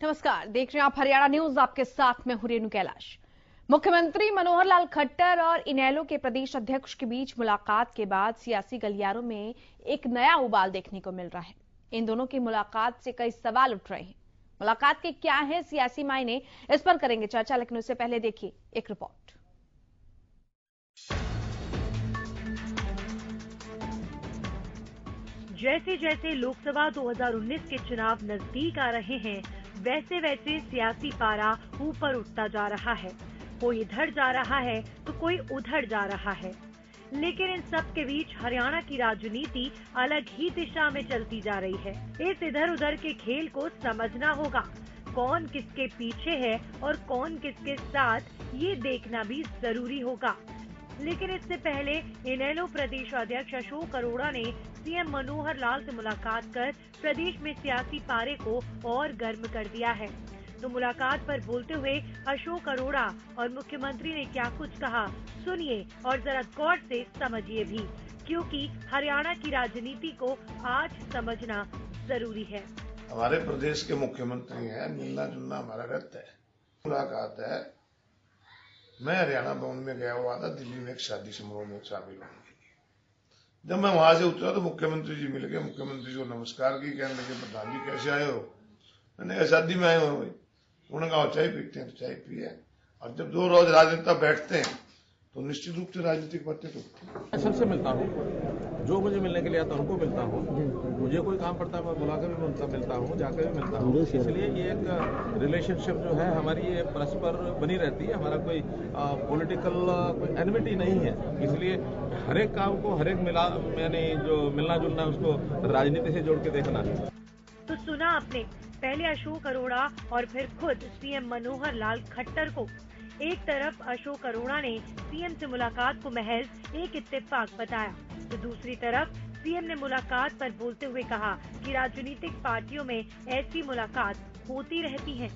नमस्कार, देख रहे हैं आप हरियाणा न्यूज। आपके साथ में हूं रेणु कैलाश। मुख्यमंत्री मनोहर लाल खट्टर और इनेलो के प्रदेश अध्यक्ष के बीच मुलाकात के बाद सियासी गलियारों में एक नया उबाल देखने को मिल रहा है। इन दोनों की मुलाकात से कई सवाल उठ रहे हैं। मुलाकात के क्या है सियासी मायने, इस पर करेंगे चर्चा, लेकिन उससे पहले देखिए एक रिपोर्ट। जैसे जैसे लोकसभा 2019 के चुनाव नजदीक आ रहे हैं, वैसे वैसे सियासी पारा ऊपर उठता जा रहा है। कोई इधर जा रहा है तो कोई उधर जा रहा है, लेकिन इन सब के बीच हरियाणा की राजनीति अलग ही दिशा में चलती जा रही है। इस इधर उधर के खेल को समझना होगा। कौन किसके पीछे है और कौन किसके साथ, ये देखना भी जरूरी होगा। लेकिन इससे पहले इनेलो प्रदेश अध्यक्ष अशोक अरोड़ा ने सीएम मनोहर लाल से मुलाकात कर प्रदेश में सियासी पारे को और गर्म कर दिया है। तो मुलाकात पर बोलते हुए अशोक अरोड़ा और मुख्यमंत्री ने क्या कुछ कहा, सुनिए और जरा गौर से समझिए भी, क्योंकि हरियाणा की राजनीति को आज समझना जरूरी है। हमारे प्रदेश के मुख्यमंत्री हैं, मिलना जुलना हमारा रहता है। मुलाकात है, मैं हरियाणा भवन में गया हुआ था, दिल्ली में एक शादी समारोह में शामिल होने के लिए। जब मैं वहां से उतरा तो मुख्यमंत्री जी मिल गए। मुख्यमंत्री जी को नमस्कार की, कहने लगे प्रधान जी कैसे आए हो। मैंने शादी में आए हो भाई। उन्होंने कहा चाय पीते हैं, तो चाय पिए। और जब दो रोज राजनेता बैठते हैं तो निश्चित रूप से राजनीतिक बातें तो मैं सबसे मिलता हूँ, जो मुझे मिलने के लिए आता है उनको मिलता हूँ। मुझे कोई काम पड़ता है मैं बुलाकर भी मिलता हूँ, जाकर भी मिलता हूँ। इसलिए ये एक रिलेशनशिप जो है हमारी, ये परस्पर बनी रहती है। हमारा कोई पॉलिटिकल कोई एनिमिटी नहीं है। इसलिए हर एक काम को, हर एक यानी जो मिलना जुलना उसको राजनीति से जोड़ के देखना है। तो सुना आपने, पहले अशोक अरोड़ा और फिर खुद सीएम मनोहर लाल खट्टर को। एक तरफ अशोक अरोड़ा ने सीएम से मुलाकात को महज एक इत्तेफाक बताया, तो दूसरी तरफ सीएम ने मुलाकात पर बोलते हुए कहा कि राजनीतिक पार्टियों में ऐसी मुलाकात होती रहती है।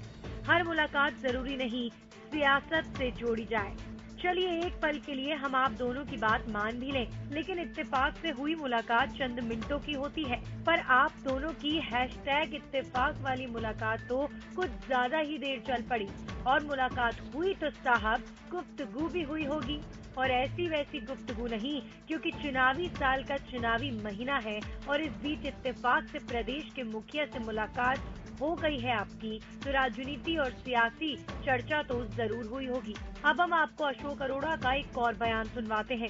हर मुलाकात जरूरी नहीं सियासत से जोड़ी जाए। चलिए एक पल के लिए हम आप दोनों की बात मान भी लें, लेकिन इत्तेफाक से हुई मुलाकात चंद मिनटों की होती है, पर आप दोनों की #इत्तेफाक वाली मुलाकात तो कुछ ज्यादा ही देर चल पड़ी। और मुलाकात हुई तो साहब गुफ्तगू भी हुई होगी, और ऐसी वैसी गुफ्तगू नहीं, क्योंकि चुनावी साल का चुनावी महीना है और इस बीच इत्तेफाक से प्रदेश के मुखिया से मुलाकात हो गई है आपकी, तो राजनीति और सियासी चर्चा तो जरूर हुई होगी। अब हम आपको अशोक अरोड़ा का एक और बयान सुनवाते हैं,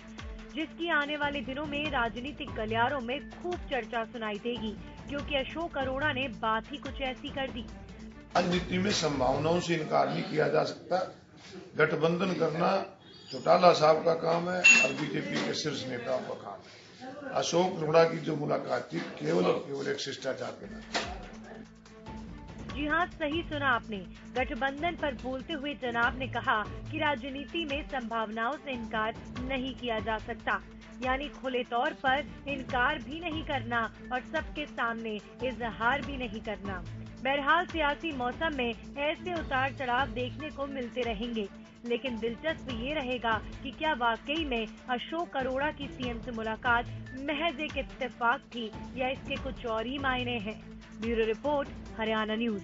जिसकी आने वाले दिनों में राजनीतिक गलियारों में खूब चर्चा सुनाई देगी, क्योंकि अशोक अरोड़ा ने बात ही कुछ ऐसी कर दी। राजनीति में संभावनाओं से इनकार नहीं किया जा सकता। गठबंधन करना चौटाला साहब का काम है और बीजेपी के शीर्ष नेताओं का काम है। अशोक अरोड़ा की जो मुलाकात थी केवल और केवल एक शिष्टाचार के नाते। जी हाँ, सही सुना आपने। गठबंधन पर बोलते हुए जनाब ने कहा कि राजनीति में संभावनाओं से इनकार नहीं किया जा सकता, यानी खुले तौर पर इनकार भी नहीं करना और सबके सामने इजहार भी नहीं करना। बहरहाल सियासी मौसम में ऐसे उतार चढ़ाव देखने को मिलते रहेंगे, लेकिन दिलचस्प ये रहेगा कि क्या वाकई में अशोक अरोड़ा की सीएम से मुलाकात महज एक इत्तेफाक थी या इसके कुछ और ही मायने हैं। Bureau report, Haryana news.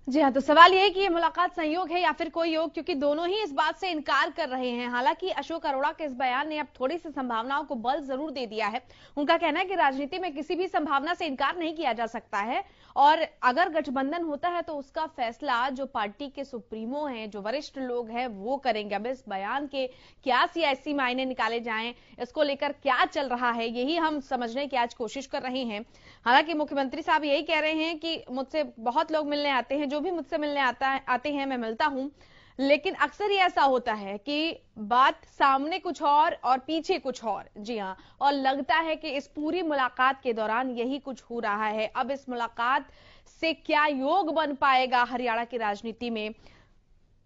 जी हाँ, तो सवाल ये है कि ये मुलाकात संयोग है या फिर कोई योग, क्योंकि दोनों ही इस बात से इनकार कर रहे हैं। हालांकि अशोक अरोड़ा के इस बयान ने अब थोड़ी सी संभावनाओं को बल जरूर दे दिया है। उनका कहना है कि राजनीति में किसी भी संभावना से इनकार नहीं किया जा सकता है, और अगर गठबंधन होता है तो उसका फैसला जो पार्टी के सुप्रीमो हैं, जो वरिष्ठ लोग हैं, वो करेंगे। अब इस बयान के क्या सियासी मायने निकाले जाएं, इसको लेकर क्या चल रहा है, यही हम समझने की आज कोशिश कर रहे हैं। हालांकि मुख्यमंत्री साहब यही कह रहे हैं कि मुझसे बहुत लोग मिलने आते हैं, जो भी मुझसे मिलने आते हैं मैं मिलता हूं, लेकिन अक्सर ही ऐसा होता है कि बात सामने कुछ और पीछे कुछ और। जी हाँ, और लगता है कि इस पूरी मुलाकात के दौरान यही कुछ हो रहा है। अब इस मुलाकात से क्या योग बन पाएगा हरियाणा की राजनीति में,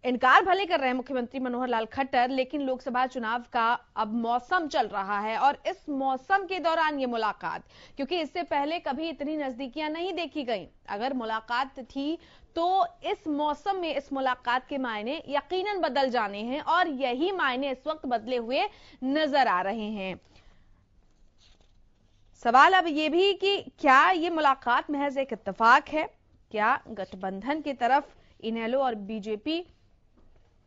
इनकार भले कर रहे हैं मुख्यमंत्री मनोहर लाल खट्टर, लेकिन लोकसभा चुनाव का अब मौसम चल रहा है और इस मौसम के दौरान ये मुलाकात, क्योंकि इससे पहले कभी इतनी नजदीकियां नहीं देखी गई। अगर मुलाकात थी तो इस मौसम में इस मुलाकात के मायने यकीनन बदल जाने हैं और यही मायने इस वक्त बदले हुए नजर आ रहे हैं। सवाल अब ये भी कि क्या ये मुलाकात महज एक इत्तेफाक है? क्या गठबंधन की तरफ इनेलो और बीजेपी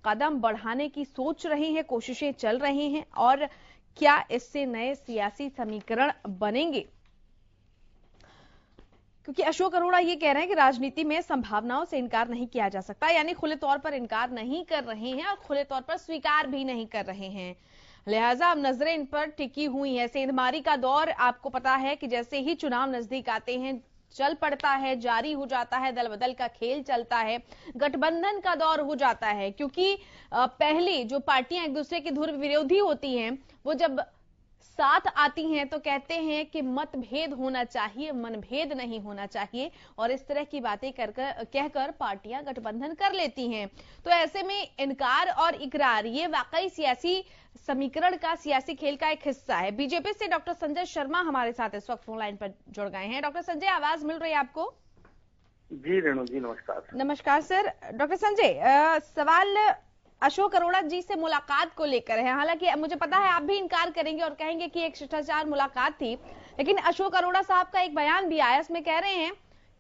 कदम बढ़ाने की सोच रही है, कोशिशें चल रही हैं, और क्या इससे नए सियासी समीकरण बनेंगे? क्योंकि अशोक अरोड़ा ये कह रहे हैं कि राजनीति में संभावनाओं से इनकार नहीं किया जा सकता, यानी खुले तौर पर इनकार नहीं कर रहे हैं और खुले तौर पर स्वीकार भी नहीं कर रहे हैं। लिहाजा अब नजरें इन पर टिकी हुई है। सेंधमारी का दौर आपको पता है कि जैसे ही चुनाव नजदीक आते हैं चल पड़ता है, जारी हो जाता है, दल बदल का खेल चलता है, गठबंधन का दौर हो जाता है। क्योंकि पहले जो पार्टियां एक दूसरे की धुर विरोधी होती हैं, वो जब साथ आती हैं तो कहते हैं कि मतभेद होना चाहिए, मनभेद नहीं होना चाहिए, और इस तरह की बातें कहकर पार्टियां गठबंधन कर लेती हैं। तो ऐसे में इनकार और इकरार ये वाकई सियासी समीकरण का, सियासी खेल का एक हिस्सा है। बीजेपी से डॉक्टर संजय शर्मा हमारे साथ इस वक्त फोन लाइन पर जुड़ गए हैं। डॉक्टर संजय, आवाज मिल रही है आपको? जी रेणु जी, नमस्कार। नमस्कार सर। डॉक्टर संजय, सवाल अशोक अरोड़ा जी से मुलाकात को लेकर है। हालांकि मुझे पता है आप भी इनकार करेंगे और कहेंगे कि एक शिष्टाचार मुलाकात थी, लेकिन अशोक अरोड़ा साहब का एक बयान भी आया, इसमें कह रहे हैं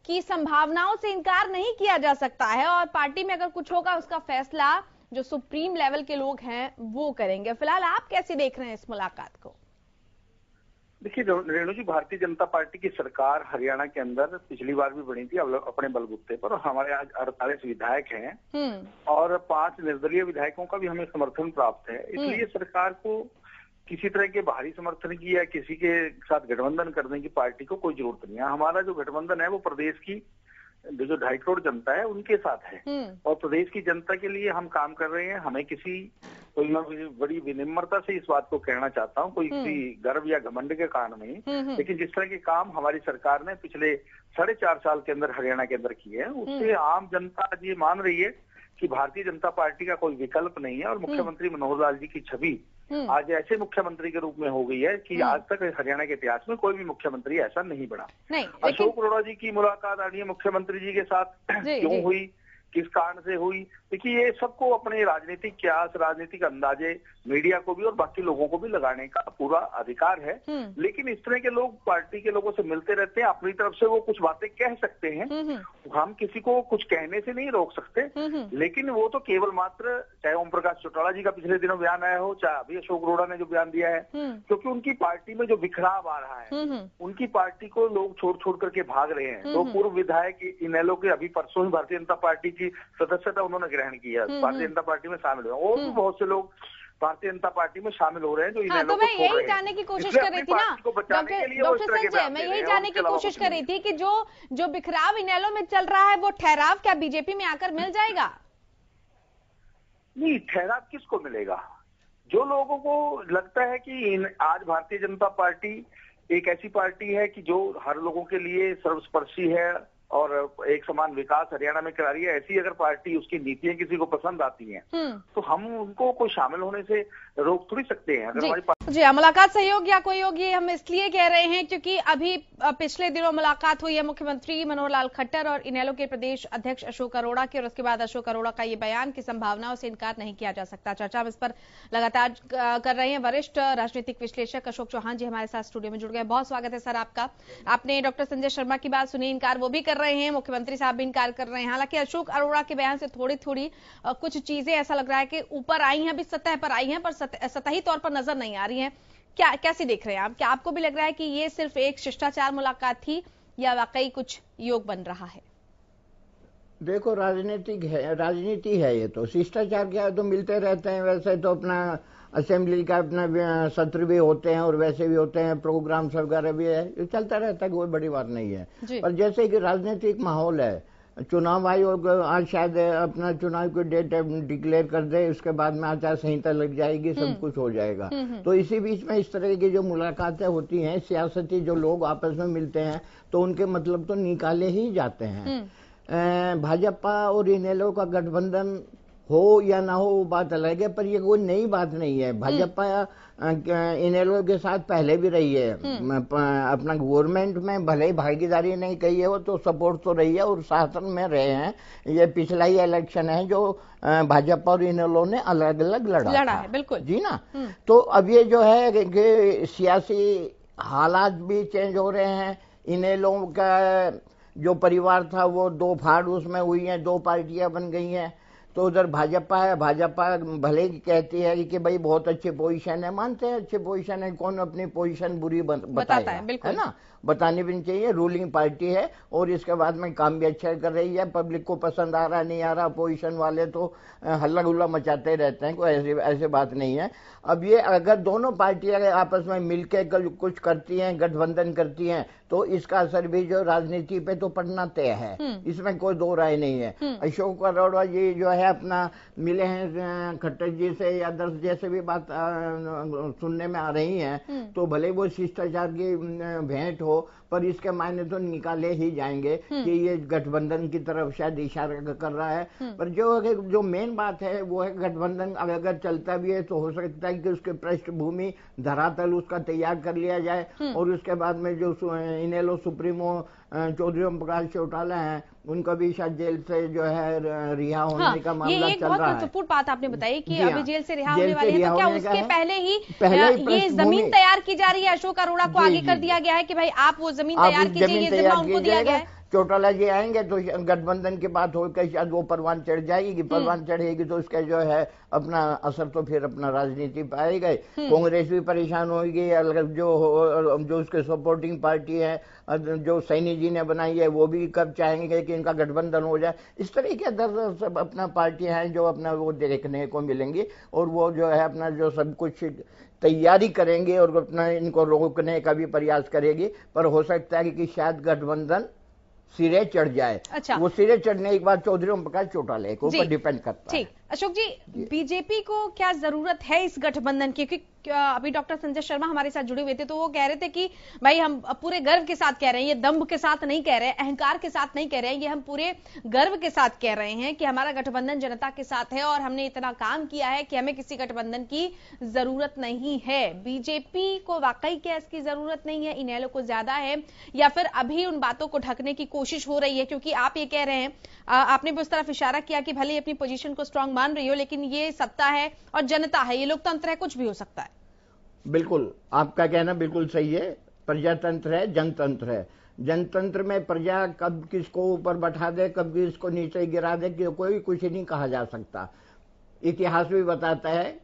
कि संभावनाओं से इनकार नहीं किया जा सकता है और पार्टी में अगर कुछ होगा उसका फैसला जो सुप्रीम लेवल के लोग हैं वो करेंगे। फिलहाल आप कैसे देख रहे हैं इस मुलाकात को? देखिए रेणु जी, भारतीय जनता पार्टी की सरकार हरियाणा के अंदर पिछली बार भी बनी थी अपने बलबूते पर, और हमारे आज 48 विधायक हैं और 5 निर्दलीय विधायकों का भी हमें समर्थन प्राप्त है। इसलिए सरकार को किसी तरह के बाहरी समर्थन की या किसी के साथ गठबंधन करने की पार्टी को कोई जरूरत नहीं है। हमारा जो गठबंधन है वो प्रदेश की जो 2.5 करोड़ जनता है उनके साथ है और प्रदेश की जनता के लिए हम काम कर रहे हैं। हमें कोई मैं बड़ी विनम्रता से इस बात को कहना चाहता हूँ, कोई किसी गर्व या घमंड के कारण नहीं, लेकिन जिस तरह के काम हमारी सरकार ने पिछले 4.5 साल के अंदर हरियाणा के अंदर किए हैं, उससे आम जनता आज ये मान रही है कि भारतीय जनता पार्टी का कोई विकल्प नहीं है और मुख्यमंत्री मनोहर लाल जी की छवि आज ऐसे मुख्यमंत्री के रूप में हो गई है कि आज तक हरियाणा के इतिहास में कोई भी मुख्यमंत्री ऐसा नहीं बना। अशोक अरोड़ा जी की मुलाकात आदरणीय मुख्यमंत्री जी के साथ क्यों हुई, किस कारण से हुई, देखिए ये सबको अपने राजनीतिक क्यास, राजनीतिक अंदाजे मीडिया को भी और बाकी लोगों को भी लगाने का पूरा अधिकार है। लेकिन इस तरह के लोग पार्टी के लोगों से मिलते रहते हैं, अपनी तरफ से वो कुछ बातें कह सकते हैं, हम किसी को कुछ कहने से नहीं रोक सकते, लेकिन वो तो केवल मात्र चाहे ओम प्रकाश चौटाला जी का पिछले दिनों बयान आया हो, चाहे अभी अशोक अरोड़ा ने जो बयान दिया है, क्योंकि उनकी पार्टी में जो बिखराव आ रहा है, उनकी पार्टी को लोग छोड़ छोड़ करके भाग रहे हैं। दो पूर्व विधायक इनेलो के अभी परसों ही भारतीय जनता पार्टी की सदस्यता उन्होंने ग्रहण की है, भारतीय जनता पार्टी में शामिल हुए, और भी बहुत से लोग भारतीय जनता पार्टी में शामिल हो रहे हैं जो इनेलो तो मैं यही जानने की कोशिश कर रही थी ना डॉक्टर संजय, मैं यही जानने की कोशिश कर रही थी कि जो बिखराव इनेलो में चल रहा है वो ठहराव क्या बीजेपी में आकर मिल जाएगा? नहीं, ठहराव किसको मिलेगा? जो लोगों को लगता है कि आज भारतीय जनता पार्टी एक ऐसी पार्टी है कि जो हर लोगों के लिए सर्वस्पर्शी है और एक समान विकास हरियाणा में करा रही है, ऐसी अगर पार्टी उसकी नीतियां किसी को पसंद आती हैं तो हम उनको कोई शामिल होने से रोक थोड़ी सकते हैं। अगर हमारी जी, मुलाकात सहयोग या कोई योग, ये हम इसलिए कह रहे हैं क्योंकि अभी पिछले दिनों मुलाकात हुई है मुख्यमंत्री मनोहर लाल खट्टर और इनेलो के प्रदेश अध्यक्ष अशोक अरोड़ा की, और उसके बाद अशोक अरोड़ा का ये बयान कि संभावनाओं से इनकार नहीं किया जा सकता। चर्चा हम इस पर लगातार कर रहे हैं। वरिष्ठ राजनीतिक विश्लेषक अशोक चौहान जी हमारे साथ स्टूडियो में जुड़ गए। बहुत स्वागत है सर आपका। आपने डॉक्टर संजय शर्मा की बात सुनी, इनकार वो भी कर रहे हैं, मुख्यमंत्री साहब भी इनकार कर रहे हैं। हालांकि अशोक अरोड़ा के बयान से थोड़ी थोड़ी कुछ चीजें ऐसा लग रहा है कि ऊपर आई हैं, अभी सतह पर आई हैं, पर सतही तौर पर नजर नहीं आ रही हैं। क्या कैसे देख रहे हैं आप? क्या आपको भी लग रहा है कि ये सिर्फ एक शिष्टाचार मुलाकात थी या वाकई कुछ योग बन रहा है? देखो, राजनीति है ये तो। शिष्टाचार क्या है, तो मिलते रहते हैं, वैसे तो अपना असेंबली का अपना सत्र भी होते हैं और वैसे भी होते हैं, प्रोग्राम्स वगैरह भी है, ये चलता रहता है, कोई बड़ी बात नहीं है। पर जैसे कि राजनीतिक माहौल है, चुनाव आयोग आज शायद अपना चुनाव की डेट डिक्लेयर कर दे, उसके बाद में आचार संहिता लग जाएगी, सब कुछ हो जाएगा। तो इसी बीच में इस तरह की जो मुलाकातें होती हैं, सियासती जो लोग आपस में मिलते हैं तो उनके मतलब तो निकाले ही जाते हैं। भाजपा और इनेलो का गठबंधन हो या ना हो वो बात अलग है, पर ये कोई नई बात नहीं है। भाजपा इनेलो के साथ पहले भी रही है, अपना गवर्नमेंट में भले ही भागीदारी नहीं कही है, वो तो सपोर्ट तो रही है और शासन में रहे हैं। ये पिछला ही इलेक्शन है जो भाजपा और इनेलो ने अलग अलग लड़ा है, बिल्कुल जी ना। तो अब ये जो है कि सियासी हालात भी चेंज हो रहे हैं। इनेलो का जो परिवार था वो दो फाड़ उसमें हुई हैं, दो पार्टियां बन गई हैं। तो उधर भाजपा है, भाजपा भले ही कहती है कि भाई बहुत अच्छी पोजीशन है, मानते हैं अच्छी पोजीशन है, कौन अपनी पोजीशन बुरी बताता है ना, बतानी भी नहीं चाहिए। रूलिंग पार्टी है और इसके बाद में काम भी अच्छा कर रही है, पब्लिक को पसंद आ रहा नहीं आ रहा, पोजीशन वाले तो हल्ला गुल्ला मचाते रहते हैं, कोई ऐसी बात नहीं है। अब ये अगर दोनों पार्टियां आपस में मिलकर कुछ करती हैं, गठबंधन करती हैं, तो इसका असर भी जो राजनीति पे तो पड़ना तय है, इसमें कोई दो राय नहीं है। अशोक अरोड़ा जी जो है अपना मिले हैं खट्टर जी से या दर्श जैसे भी बात सुनने में आ रही हैं, तो भले वो शिष्टाचार की भेंट हो, पर इसके मायने तो निकाले ही जाएंगे कि ये गठबंधन की तरफ शायद इशारा कर रहा है। पर जो मेन बात है वो है गठबंधन अगर चलता भी है तो हो सकता है कि उसके पृष्ठभूमि धरातल उसका तैयार कर लिया जाए और उसके बाद में जो इनेलो सुप्रीमो चौधरी ओम प्रकाश चौटाला हैं उनका भी शायद जेल से जो है रिहा होने का मामला चल रहा है। ये एक बहुत महत्वपूर्ण बात आपने बताई कि अभी जेल से रिहा होने वाले हैं, तो क्या उसके पहले ही ये जमीन तैयार की जा रही है? अशोक अरोड़ा को आगे कर दिया गया है कि भाई आप वो जमीन तैयार कीजिए, ये जिम्मा उनको दिया गया है। चौटाला जी आएंगे तो गठबंधन की बात होकर शायद वो परवान चढ़ जाएगी, परवान चढ़ेगी तो उसका जो है अपना असर तो फिर अपना राजनीति पे आएगा। कांग्रेस भी परेशान होगी, जो उसके सपोर्टिंग पार्टी है जो सैनी जी ने बनाई है वो भी कब चाहेंगे कि इनका गठबंधन हो जाए। इस तरीके दर सब अपना पार्टियां हैं जो अपना वो देखने को मिलेंगी और वो जो है अपना जो सब कुछ तैयारी करेंगे और अपना इनको रोकने का भी प्रयास करेगी। पर हो सकता है कि शायद गठबंधन सिरे चढ़ जाए। अच्छा, वो सिरे चढ़ने के बाद चौधरी ओम प्रकाश चौटाला के ऊपर डिपेंड करता है। ठीक, अशोक जी, बीजेपी को क्या जरूरत है इस गठबंधन की? क्योंकि अभी डॉक्टर संजय शर्मा हमारे साथ जुड़े हुए थे तो वो कह रहे थे कि भाई हम पूरे गर्व के साथ कह रहे हैं, ये दम्भ के साथ नहीं कह रहे हैं, अहंकार के साथ नहीं कह रहे हैं, ये हम पूरे गर्व के साथ कह रहे हैं कि हमारा गठबंधन जनता के साथ है और हमने इतना काम किया है कि हमें किसी गठबंधन की जरूरत नहीं है। बीजेपी को वाकई क्या इसकी जरूरत नहीं है? इनेलो को ज्यादा है या फिर अभी उन बातों को ढकने की कोशिश हो रही है? क्योंकि आप ये कह रहे हैं, आपने भी उस तरफ इशारा किया कि भले अपनी पोजीशन को स्ट्रांग मान रही हो लेकिन ये सत्ता है और जनता है, ये लोकतंत्र है, कुछ भी हो सकता है। बिल्कुल, आपका कहना बिल्कुल सही है। प्रजातंत्र है, जनतंत्र है। जनतंत्र में प्रजा कब किसको ऊपर बैठा दे, कब किसको नीचे गिरा दे, कोई कुछ नहीं कहा जा सकता। इतिहास भी बताता है,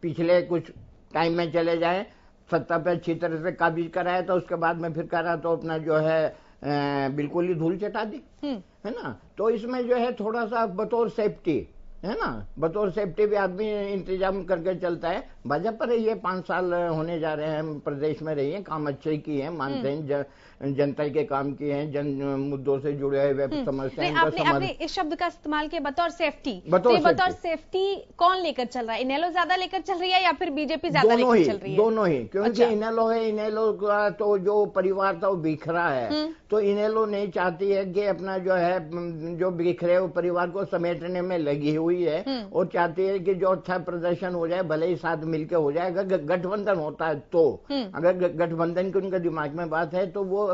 पिछले कुछ टाइम में चले जाए, सत्ता पे अच्छी तरह से काबिज कराया तो उसके बाद में फिर करा तो अपना जो है बिल्कुल ही धूल चटा दी, है ना। तो इसमें जो है थोड़ा सा बतौर सेफ्टी, है ना, बतौर सेफ्टी भी आदमी इंतजाम करके चलता है। भाजपा रही है, 5 साल होने जा रहे हैं प्रदेश में रही है, काम अच्छे किए हैं, मानते हैं जनता के काम किए हैं, जन मुद्दों से जुड़े हुए समस्याएं। आपने इस शब्द का इस्तेमाल किया बतौर सेफ्टी, बतौर सेफ्टी कौन लेकर चल रहा है? इनेलो ज्यादा लेकर चल रही है या फिर बीजेपी ज्यादा लेकर चल रही है? दोनों ही, क्योंकि इनेलो है, इनेलो का तो जो परिवार था वो बिखरा है, तो इनेलो नहीं चाहती है कि अपना जो है जो बिखरे हुए परिवार को समेटने में लगी हुई है और चाहती है कि जो अच्छा प्रदर्शन हो जाए, भले ही साथ मिलकर हो जाए। अगर गठबंधन होता है तो, अगर गठबंधन की उनके दिमाग में बात है तो वो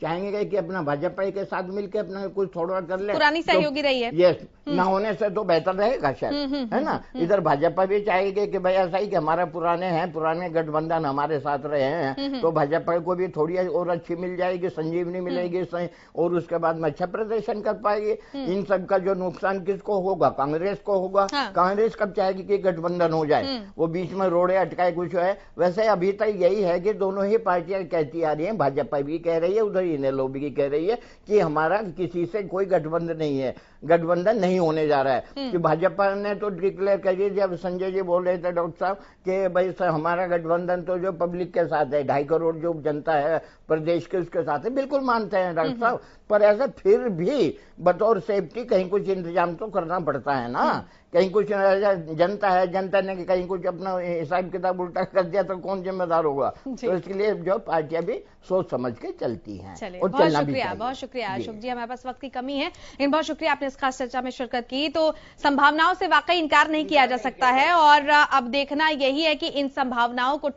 चाहेंगे कि अपना भाजपा के साथ मिलकर अपना कुछ थोड़ा कर ले। पुरानी सहयोगी रही है, यस, ना होने से तो बेहतर रहेगा शायद, है ना। इधर भाजपा भी चाहेगी कि भाई ऐसा ही कि हमारा पुराने गठबंधन हमारे साथ रहे हैं, तो भाजपा को भी थोड़ी और अच्छी मिल जाएगी, संजीवनी मिलेगी और उसके बाद में अच्छा प्रदर्शन कर पाएगी। इन सब का जो नुकसान किसको होगा? कांग्रेस को होगा। कांग्रेस कब चाहेगी कि गठबंधन हो जाए, वो बीच में रोड़े अटकाए कुछ है। वैसे अभी तक यही है कि दोनों ही पार्टियां कहती आ रही हैं, भाजपा भी कह रही है, उधर इनेलो भी कह रही है कि हमारा किसी से कोई गठबंधन नहीं है, गठबंधन नहीं होने जा रहा है। कि भाजपा ने तो डिक्लेयर कर दिया, जब संजय जी बोल रहे थे डॉक्टर साहब कि भाई हमारा गठबंधन तो जो पब्लिक के साथ है, 2.5 करोड़ जो जनता है प्रदेश के उसके साथ है, बिल्कुल मानते हैं डॉक्टर साहब। पर ऐसा फिर भी बतौर सेफ्टी कहीं कुछ इंतजाम तो करना पड़ता है ना। कहीं कुछ जनता है, जनता ने कहीं कुछ अपना हिसाब किताब उल्टा कर दिया तो कौन जिम्मेदार होगा? तो इसके लिए जो पार्टियां भी सोच समझ के चलती हैं। और बहुत शुक्रिया अशोक जी, हमारे पास वक्त की कमी है, लेकिन बहुत शुक्रिया आपने इस खास चर्चा में शिरकत की। तो संभावनाओं से वाकई इनकार नहीं किया जा सकता है और अब देखना यही है कि इन संभावनाओं को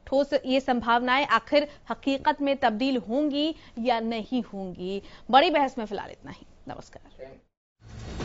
ठोस ये संभावनाएं आखिर हकीकत में तब्दील होंगी या नहीं होंगी। बड़ी बहस में फिलहाल इतना ही। नमस्कार।